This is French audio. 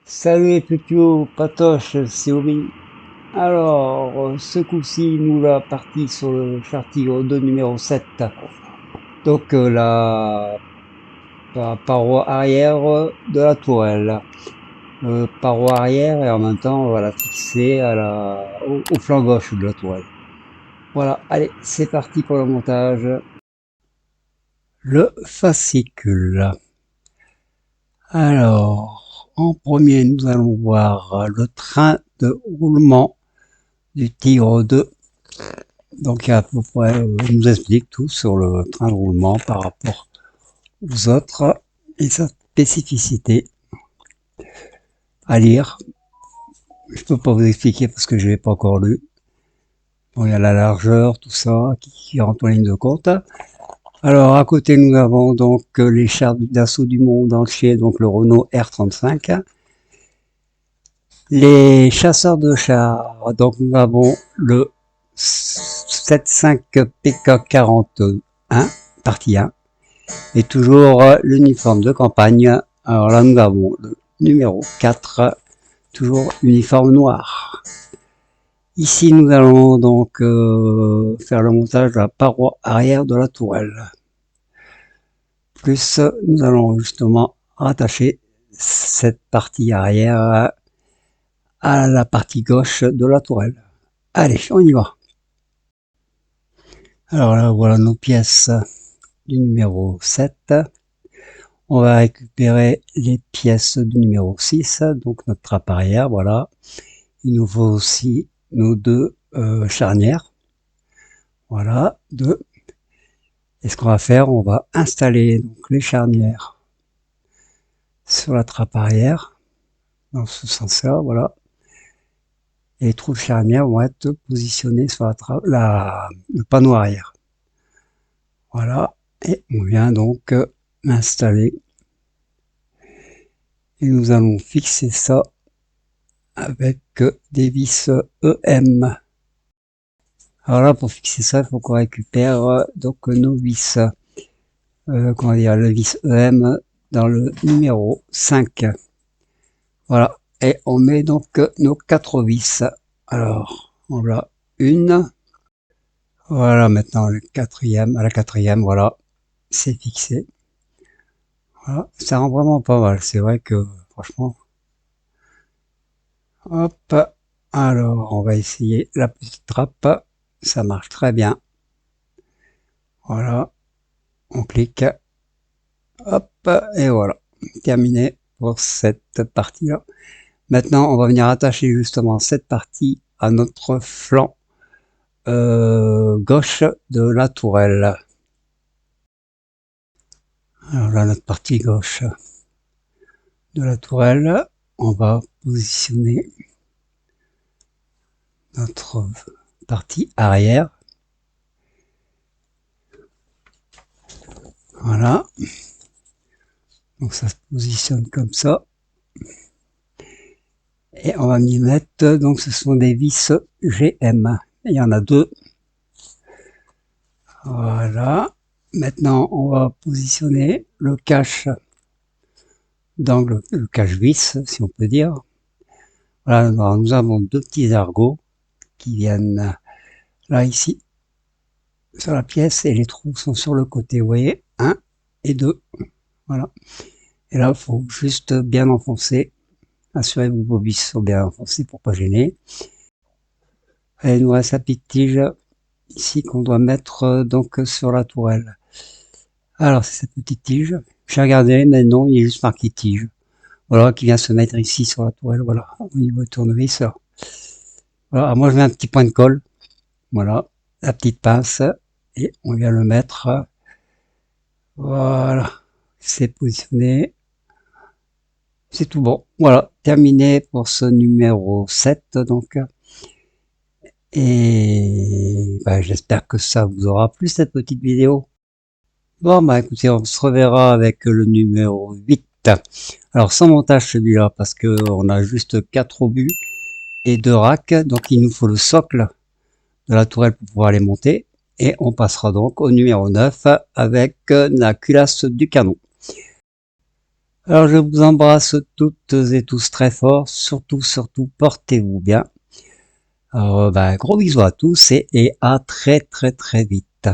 Salut les petits patoches, c'est Omi. Alors, ce coup-ci, nous la partie sur le char Tigre 2 numéro 7. Donc, la paroi arrière de la tourelle. Paroi arrière et en même temps, on va la fixer au flanc gauche de la tourelle. Voilà, allez, c'est parti pour le montage. Le fascicule. Alors, en premier, nous allons voir le train de roulement du Tigre 2. Donc, à peu près, il nous explique tout sur le train de roulement par rapport aux autres et sa spécificité à lire. Je peux pas vous expliquer parce que je l'ai pas encore lu. Bon, il y a la largeur, tout ça, qui rentre en ligne de compte. Alors, à côté, nous avons donc les chars d'assaut du monde entier, donc le Renault R35. Les chasseurs de chars, donc nous avons le 75 PK41, partie 1, et toujours l'uniforme de campagne. Alors là, nous avons le numéro 4, toujours uniforme noir. Ici, nous allons donc faire le montage de la paroi arrière de la tourelle. Plus, nous allons justement rattacher cette partie arrière à la partie gauche de la tourelle. Allez, on y va. Alors là, voilà nos pièces du numéro 7. On va récupérer les pièces du numéro 6, donc notre trappe arrière, voilà. Il nous faut aussi nos deux charnières. Voilà, deux. Et ce qu'on va faire, on va installer donc les charnières sur la trappe arrière, dans ce sens-là, voilà. Et les trous de charnière vont être positionnés sur le panneau arrière. Voilà, et on vient donc l'installer. Et nous allons fixer ça avec des vis EM. Alors là, pour fixer ça, il faut qu'on récupère donc nos vis, comment dire, le vis EM dans le numéro 5. Voilà, et on met donc nos 4 vis. Alors, on a une. Voilà, maintenant le quatrième, à la quatrième, voilà, c'est fixé. Voilà, ça rend vraiment pas mal. C'est vrai que, franchement, hop, alors on va essayer la petite trappe. Ça marche très bien. Voilà, on clique, hop, et voilà, terminé pour cette partie-là. Maintenant, on va venir attacher justement cette partie à notre flanc gauche de la tourelle. Alors là, notre partie gauche de la tourelle, on va positionner notre partie arrière. Voilà. Donc ça se positionne comme ça. Et on va y mettre, donc ce sont des vis GM. Il y en a deux. Voilà. Maintenant, on va positionner le cache d'angle, le cache-vis, si on peut dire. Voilà, alors nous avons deux petits ergots qui viennent là, ici, sur la pièce, et les trous sont sur le côté, vous voyez, 1 et 2. Voilà. Et là, il faut juste bien enfoncer. Assurez-vous que vos vis sont bien enfoncées pour pas gêner. Et il nous reste la petite tige ici qu'on doit mettre donc sur la tourelle. Alors, c'est cette petite tige. J'ai regardé, mais non, il est juste marqué tige. Voilà, qui vient se mettre ici sur la tourelle, voilà, au niveau du tournevis. Voilà, moi je mets un petit point de colle, voilà, la petite pince, et on vient le mettre, voilà, c'est positionné, c'est tout bon. Voilà, terminé pour ce numéro 7, donc, et bah, j'espère que ça vous aura plu cette petite vidéo. Bon, bah écoutez, on se reverra avec le numéro 8. Alors sans montage celui-là, parce que on a juste 4 obus et 2 racks, donc il nous faut le socle de la tourelle pour pouvoir les monter. Et on passera donc au numéro 9 avec la culasse du canon. Alors je vous embrasse toutes et tous très fort, surtout portez-vous bien. Alors gros bisous à tous et à très vite.